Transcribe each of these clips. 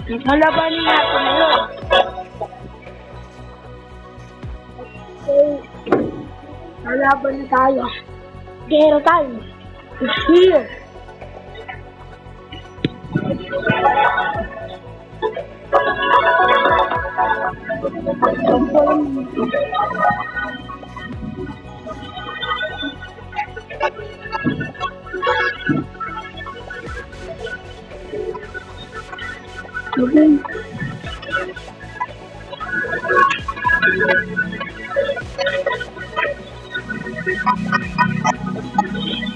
Nalabanin natin yun. Okay. Nalaban na tayo. Gero tayo. It's here. Okay.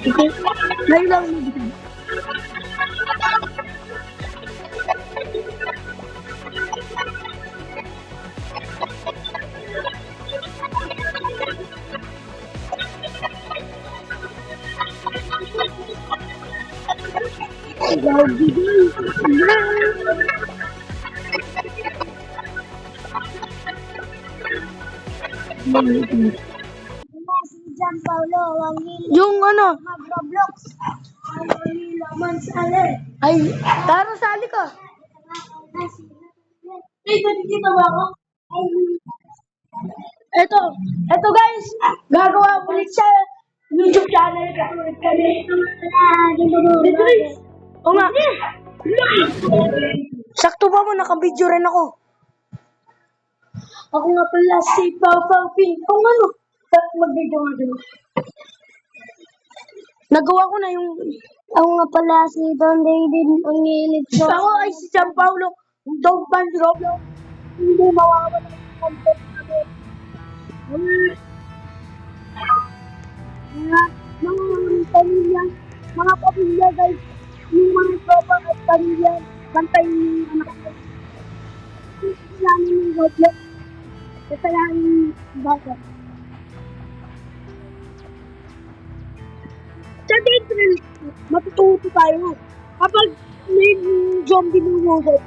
Okay. Ngayon lang mabitin. Jan Paulo, Yung ano? mag-Roblox. Laman sale. Ay, tara sali ka. Dito ba ako? Eto guys, gagawa ulit sa YouTube channel katulad kami. Dito guys. O nga. Sakto pa mo, nakabidyo rin ako. Ako nga pala si Pau Ping. Kung ano, mag-video nga din. Nagawa ko na yung... Ako nga pala si Don David ang ngilig sa... Ako ay si Gian Paulo, yung dog band Roblox. Hindi mawawala ng content namin. Mga pamilya guys, yung mga tropa at pamilya, bantayin yung anak ko. Kasayanin yung Roblox. Kasayanin yung bata. Sa Dead Trails, matututo tayo. Kapag may zombie ng robot,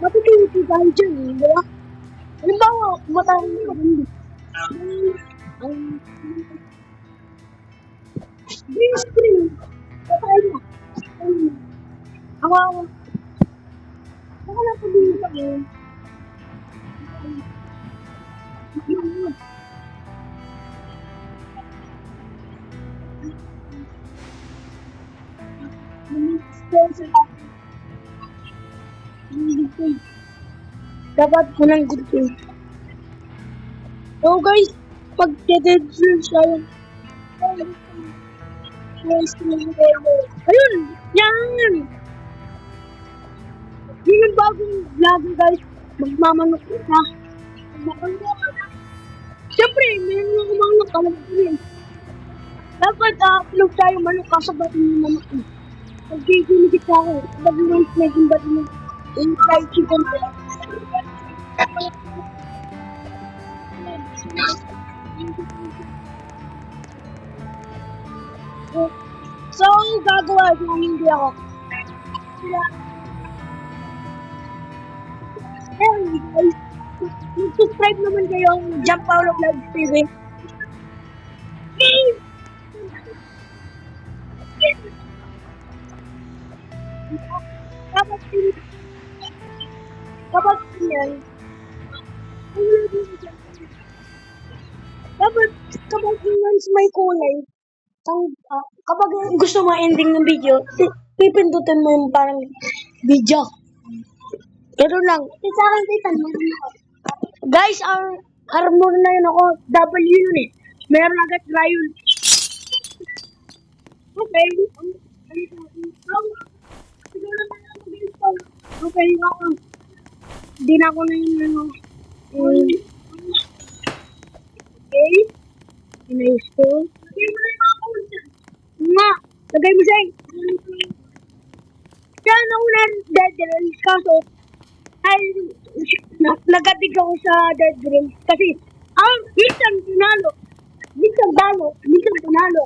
matututo tayo dyan, di ba? Halimbawa, matangin ka hindi. Green screen. Patay mo. Ako. Baka lang sabihin sa akin. Dapat ko ng good thing. So guys, pag dead friends tayo. Ayun! Yan! Yun yung bagong vlog guys. Magmamanok na. Siyempre, meron yung kumanok. Alam ko yun. Dapat upload tayo manok kasabatin yung manok ko. Pag-gigiligit ako. Pag-lunch na yung ba't mo. Yung fried chicken. So, gagawa kung hindi ako. Hey guys, subscribe naman kayo ang Gian Paulo Vlog TV. Kapag yan, kapag once may kulay, kapag gusto mo ending ng video, pipindutin mo yung parang video. Pero lang. Sa akin, Titan, meron ako. Guys, ang armor na yun ako, W yun eh. Meron agad Ryan. Okay. Okay, ako. Hindi na ako na yun ano. Okay. Inayos ko. Nga, lagay mo siya. Kaya nauna Dead Rails kaso ay nagatig ako sa Dead Rails kasi minsan tinalo, minsan talo, minsan tinalo.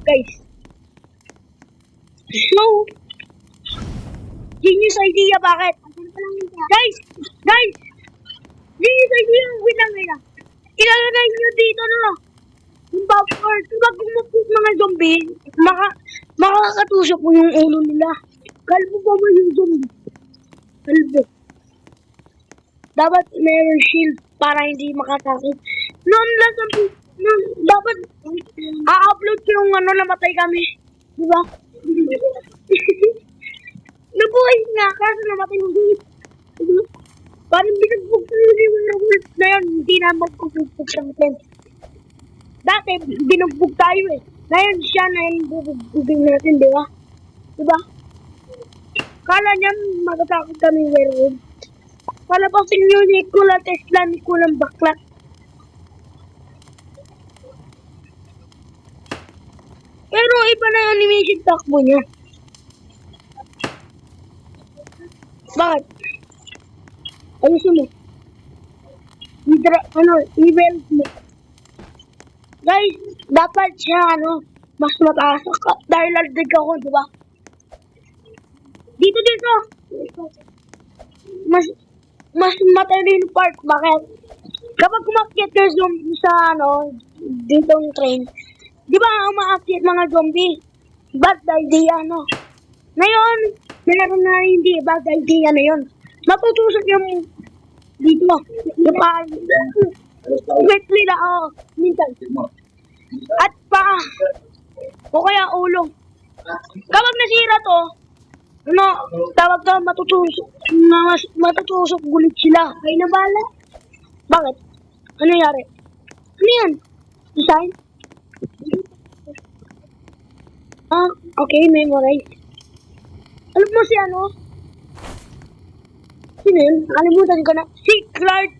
Guys. So, genius idea bakit? Guys! Genius idea, wait lang. Ilalagay nyo dito yung buffer. Kapag umupos mga zombie, makakatusok po yung ulo nila. Kalbo pa ba yung zombie? Kalbo. Dapat meron shield para hindi makasakit. Noon lang noon, dapat a-upload ko yung namatay kami. Di ba? Nabuhay nga, kaso namatay yung zombie. Diba? Parang binugbog ko yung wolf na yun, hindi na magbubugbog sa atin. Dati, binugbog tayo eh. Ngayon siya na yung bubugbogin natin, di ba? Diba? Kala niya magatakot kami werewolf. Palapasin nyo ni Kula Tesla ni Kulang Baklat. Pero iba na yung animation takbo niya. Bakit? Ayusin mo. I-weld mo. Guys, dapat siya, mas mataas dahil laldig ako, di ba? Dito. Mas matalino part. Bakit? Kapag umakyat ka sa, dito yung train, di ba umaakyat mga zombie? Bad idea, Ngayon, meron na hindi bad idea na yun. Matutusok yung dito. Yung wait, minsan. At paa. O kaya ulo. Kapag nasira to, tawag to, matutusok gulit sila. Kaya na bala. Bakit? Ano nangyari? Ano yan? Design? Okay, memorize. Alam mo si Sino yun? Nakalimutan ko na. Si Clark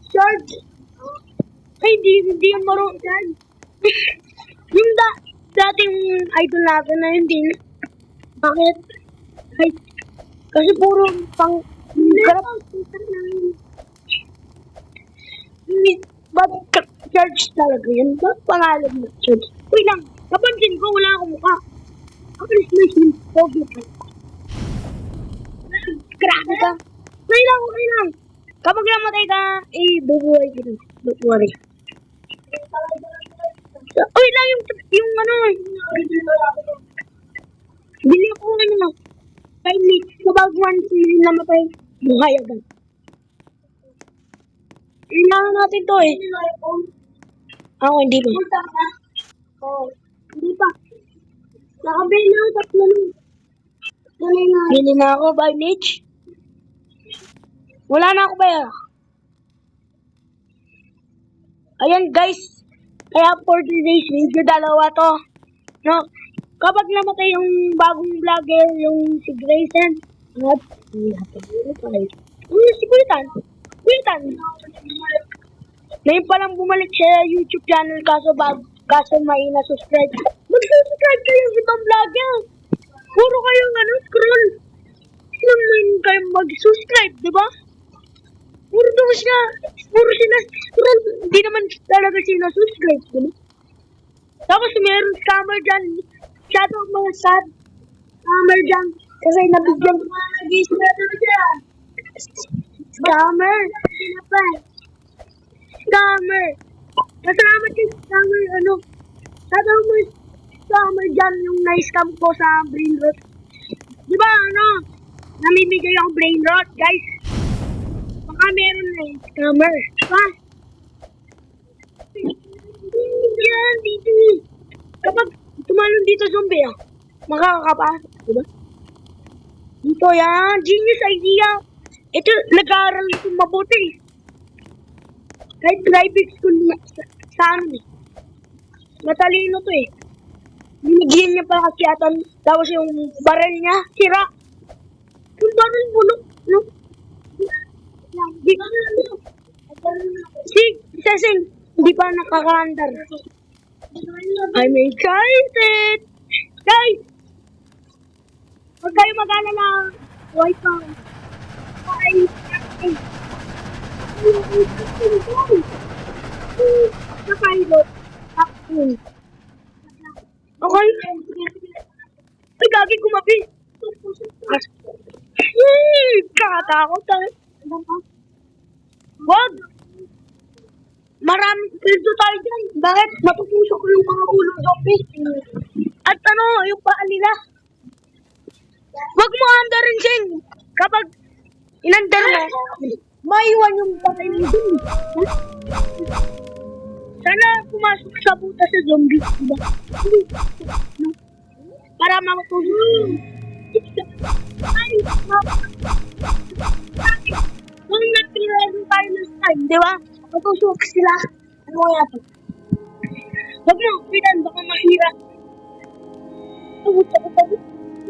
George. Ay, hindi yung marunong yan. Yung dating idol natin na hindi. Bakit? Ay, kasi puro pang garap. Ba't George talaga yun? Ba't pangalan mo George? Uy lang, kapansin ko wala akong mukha. Ako is may pogi ka. Grabe ka. Okay lang. Kapag namatay ka, bubuhay ka rin. Don't worry. Uy lang yung bili ako kindly, kapag once namatay, buhay agad. Kailangan natin to eh. Ako, hindi ba? Hindi pa. Nakabili na ako tatlo nun. Bili na ako by Mitch. Wala na ako ba yan? Ayan guys. Kaya for today's video, dalawa to. Kapag namatay yung bagong vlogger, yung si Grayson, at si Kulitan. Ngayon palang bumalik sa YouTube channel kaso may na-subscribe. Mag-subscribe kayo sa ibang vlogger. Puro kayong scroll. Saan man kayo mag-subscribe, di ba? Puro sila scroll. Hindi naman talaga sila subscribe, di ba? Tapos meron scammer dyan. Shadow ang mga scammer dyan. Kasi nabigyan Scammer. Masalamat yung scammer, Shadow mo scammer dyan yung na-scam ko sa brain rot. Di ba, namimigay ako brain rot, guys. Baka meron na scammer. Diba? Yan, dito. Kapag tumalon dito zombie, makakapasok, diba? Dito yan, genius idea. Ito, nag-aaral ito mabuti. Kahit private school sa matalino to eh. Binigyan niya pa kasyatan, tapos yung baril niya, sira. Yung baril bulok, Si Cecil, hindi pa nakaka-under. I'm excited! Guys! Huwag kayo mag-alala. White pa. Sa pilot. Okay? Ay, gagi kumabi. Kakatakot tayo. Wag! Maraming pildo tayo dyan. Bakit? Matutusok ko yung mga ulong zombie. At yung paa nila. Huwag mo andarin, Sheng. Kapag inandar mo, maiwan yung patay ng zombie. Sana pumasok sa butas sa zombie, diba? Para makatulong. Ay, kung nagpilaro tayo ng time, di ba? Matusok sila. Ano kaya to? Huwag mo, pinan, baka mahira. Tagot.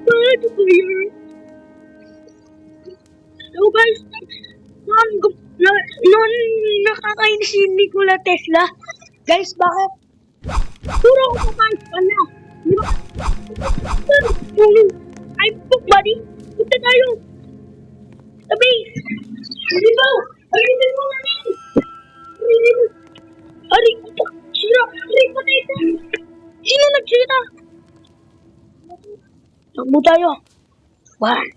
Ito ko yun. So guys, noon nakakainis si Nikola Tesla. Guys, bakit? Puro ko kumain pa na. Di ba? I'm book buddy. Punta tayo. Sa base. Hindi ba? Ayusin mo na rin. Ari, sira. Ari, patay ito. Sino nagsira? Takbo tayo. Wag.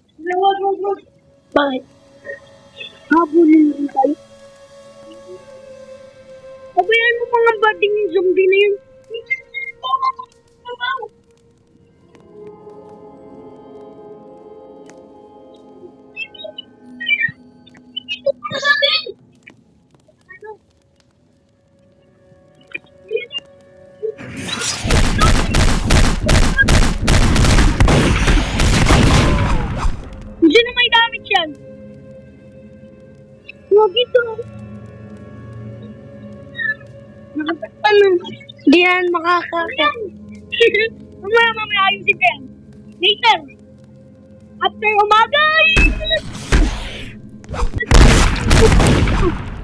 Bakit? Habulin lang tayo. Pabayaan mo mga bading yung zombie na yun. Hindi na may damage yan. Huwag ito. Ano? Hindi yan makakakit. Mamaya ayusin ko yan. Later. After umaga.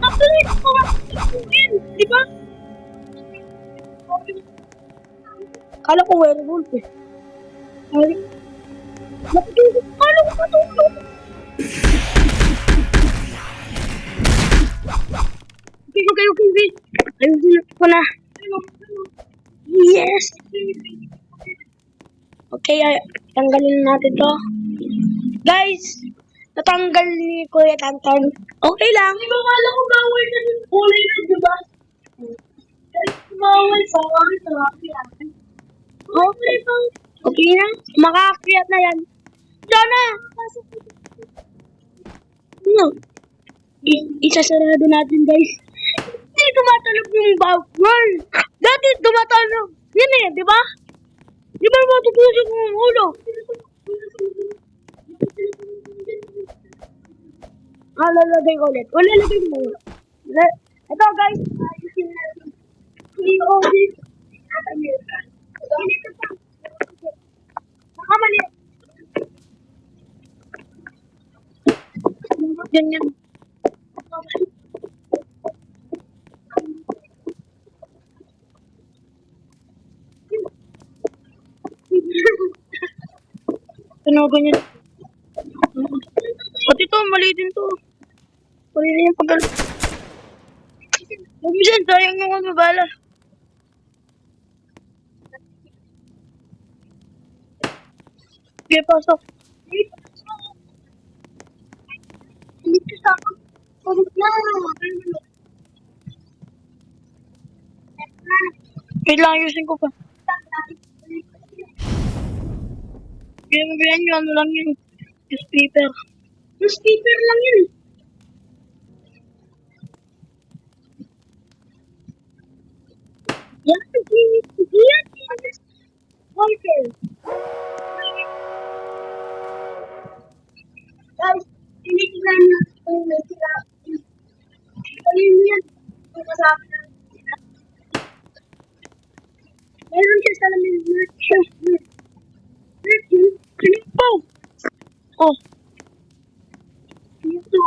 After di ba? Kala ko werewolf eh. Kala ko matulog. Okay. Ayusin ko na. Yes! Okay, tanggalin natin to. Guys, natanggal ni Kuya Tantan. Okay lang. Di ba kala ko bawal na yung kulay na, di ba? Bawal sa akin. Okay bang? Okay na. Makakakiyat na yan. Sana! No. Isasarado natin, guys. Hindi tumatalog yung bawal. Dati tumatalog. Yan eh, di ba? Di ba matutusok yung ulo? Lalagay ko ulit. Lalagay mo ulit. Ito guys. Ayusin natin. POD. Nakamali. Ganyan. Ano ganyan? Pati to, mali din to. Mali din yung paggal. Huwag mo dyan, sayang yung mabala. Okay, pasok. Dito sa ako. Pagod na. Wait lang, ayusin ko pa. Kaya mabihan nyo, ano lang yun. Newspaper. Newspaper lang yun. Yan, Walker. Guys, hindi ko lang kung may sila. Ayun yan. Kung kasama na. Meron siya sa lamin. Kalipo! Oh. Dito.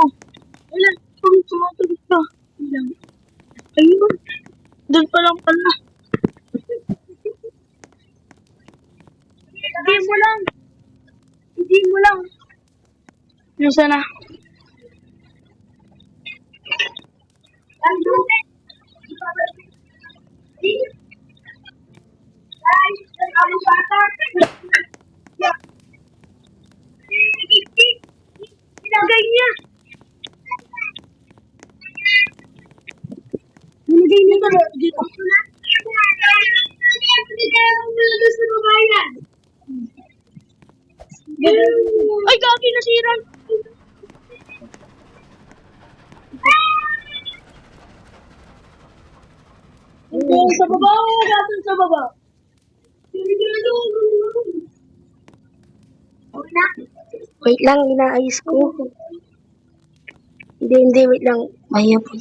Wala. Kung tumatagos ka. Ayun. Doon pa lang pala. Hindi mo lang. Nasaan na? Ilagay niya. Nilagay niya ba dito? nasira. Sa baba o gatin sa baba? Wait lang, inaayos ko. Hindi, wait lang. Mahirap po.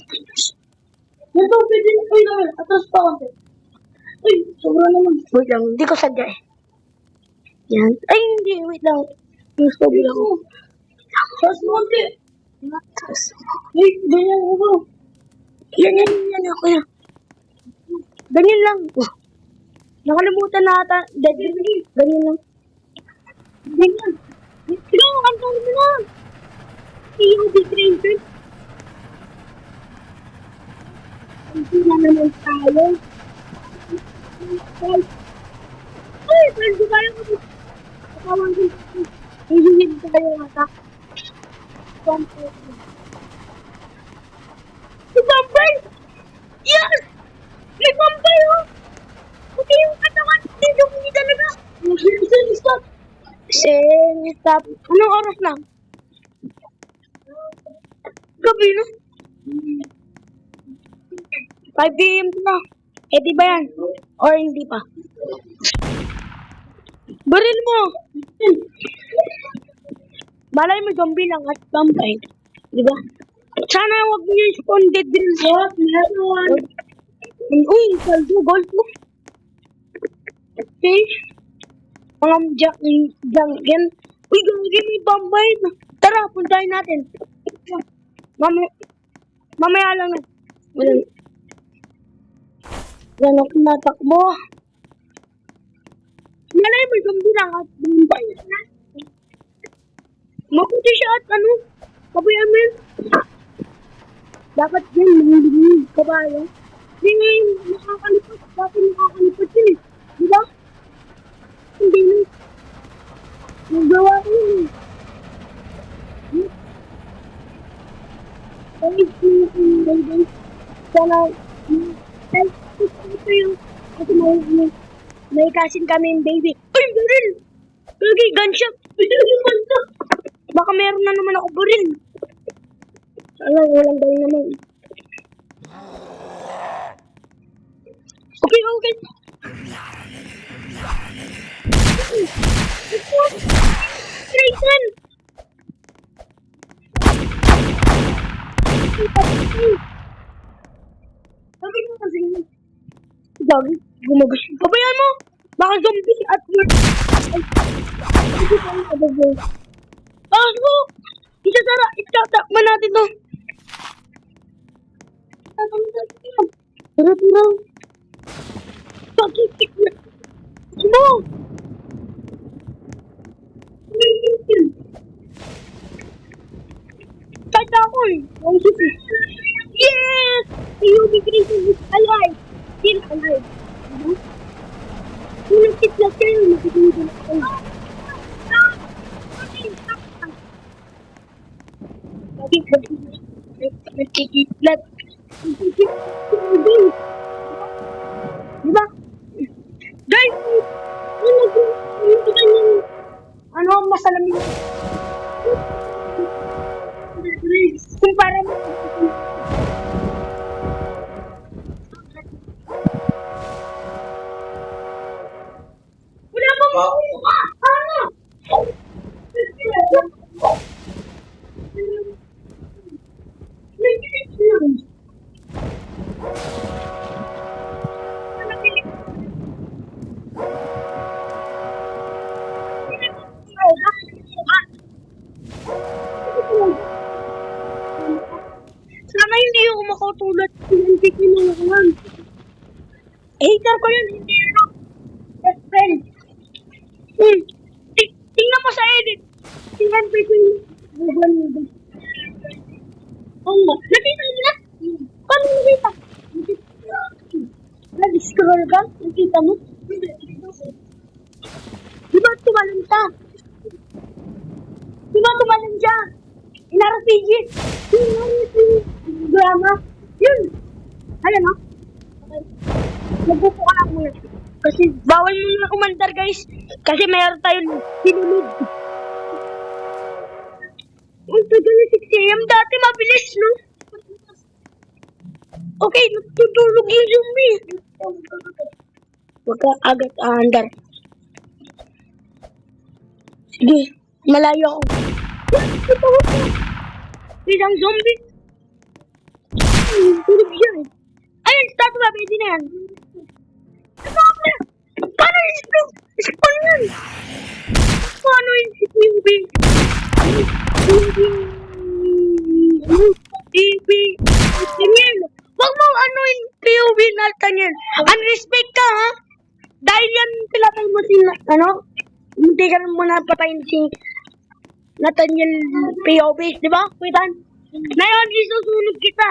Ito, pwede na kayo naman. Atras pa konti. Uy, sobra naman. Wait lang, hindi ko sadya eh. Yan. Ay, hindi, wait lang. Yung stove lang. Atras mo konti. Tapos, Uy, ganyan ko ba? yan ako yan. Ganyan lang. Oh, nakalimutan na ata. Ganyan lang. Ganyan. Ikaw, ang tawag mo na. POV Stranger. Hindi na naman tayo. Uy, pwede tayo ko. Katawan ko. Hihihid tayo ata. Si Bombay! Yes! May Bombay, oh! Puti yung katawan. Hindi hindi talaga. Stop. Stop. Anong oras lang? Gabi na. 5 p.m. na. Eh, di ba yan? Or hindi pa? Baril mo. Malay mo zombie lang at vampire. Di ba? Sana wag niyo spawn dead din. What? Meron. Uy, saldo, gold mo. Okay. Mga yan. Uy, gagawin may vampire na. Tara, puntahin natin. Mamaya lang na. Wala. Yan ako natakbo. Malay mo zombie lang at vampire. Maputi siya at ano? Kabayan mo yun. Dapat yan, mangilig kabayan. Hindi ngayon, nakakalipat. Dati nakakalipat yun eh. Di ba? Hindi na. Nagawa ko yun eh. Guys, guys. Sana, ito yung, kasi may kasing kami yung baby. Ay, baril! Lagi, gunshot! Baka meron na naman ako baril. Sana walang dahil naman. Okay, okay. Grayson! Sabi mo kasi yun. Gagi, gumagos. Pabayaan mo! Baka zombie at work. Hindi pa yung kabagay. Bakas mo! Isasara! Itatakman natin to! Tatakman natin to! Tara. Pag-istik na! Sino? Kahit ako eh! Ang sisi! Yes! POV Grayson is alive! Still alive! Diba? Kung nagtitlag kayo, nakikita na kayo. Nagkikitlat. Diba? Guys! Ano ang masalamin? Kumpara mo. Wala bang makuha? Ano? Sana hindi ako makatulad ng hindi kinuha. Hater ko yun, hindi ano. Best friend. Tingnan mo sa edit. Tingnan ko yung buwan mo. Oo nga. Nakita mo na? Paano nakita? Nag-scroll ka? Nakita mo? Di ba tumalon ka? Di ba tumalon siya? In-RPG. Drama. Yun. Ayan o. Magbuko ka lang muna. Kasi bawal mo na kumandar guys. Kasi mayroon tayong sinunod. 6 a.m. dati mabilis, no? Okay, natutulog yung zombie. Huwag ka agad aandar. Sige, malayo ako. Isang zombie. Tulog siya eh. Ayun, statue, pwede na yan. Paano yung spawn yan? Paano yung POV? Daniel, wag mo ano yung POV na Daniel. Unrespect ka ha? Dahil yan pinatay mo si, ano? Hindi ka muna patayin si Nathaniel POV, di ba? Kuitan? Ngayon, isusunod kita.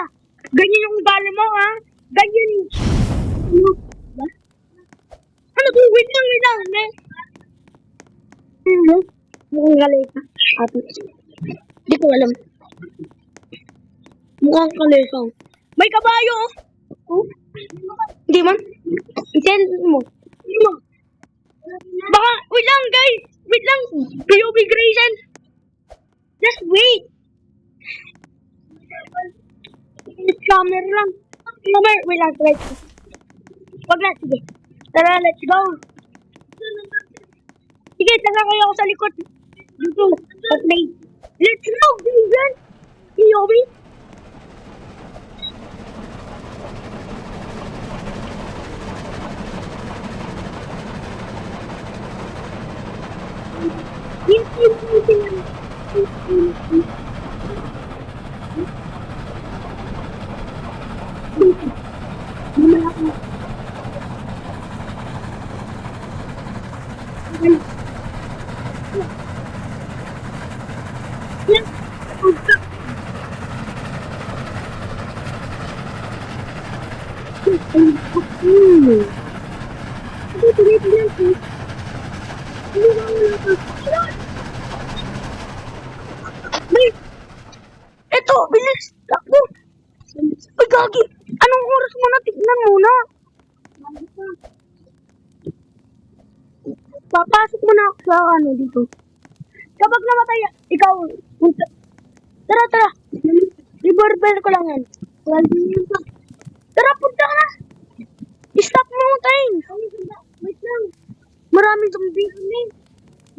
Ganyan yung ugali mo ha? Ganyan yung... Ano to? Wait lang, eh. Mukhang galay ka. Hindi ko alam. Mukhang galay ka. May kabayo, oh. Hindi man. I-send mo. Baka, wait lang, guys. Wait lang. POV Grayson. Just wait. Camera lang. Wait lang, wait. Wag na, sige. Tara, let's go. Sige, taga kayo ako sa likod. Dito, play. Let's go, Vivian. POV. Eto, bilis! Takbo! Uy, gagi! Anong oras mo na? Tignan muna! Papasok mo na ako sa ano dito. Kapag namatay, ikaw, punta. Tara! Revolver ko lang yan. Tara, punta ka na! Stop mo, tayo! Wait lang. Maraming zombie.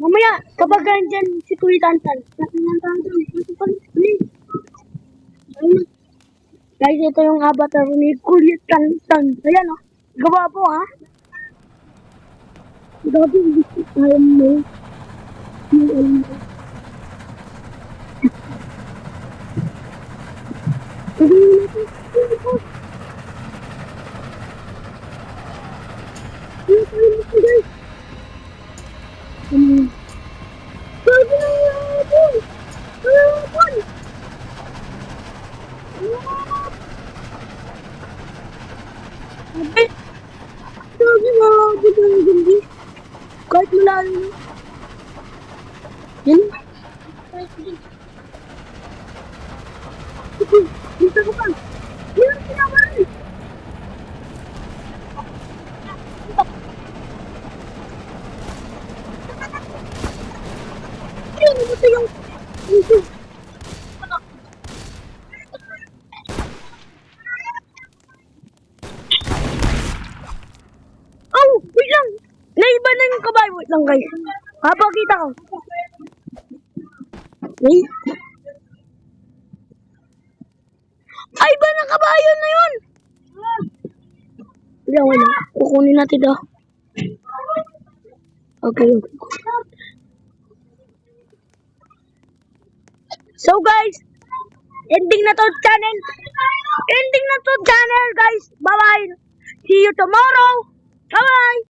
Mamaya, kapag andyan si Kuya Tantan. Guys, ito yung avatar ni Kuya Tantan. Ayan, oh. Gawa po, ha? Gabi, alam mo. Kahit malalim. Yan. Dito ko pa. Yan ang sinabaran. Yan, ito yung... Oh, wait lang. Naiba na yung kabayo. Wait lang, guys. Papakita ko. Wait. Ay, iba na kabayo na yun. Wala. Kukunin natin daw. Okay. So, guys. Ending na to channel. Guys. Bye-bye. See you tomorrow. Bye-bye.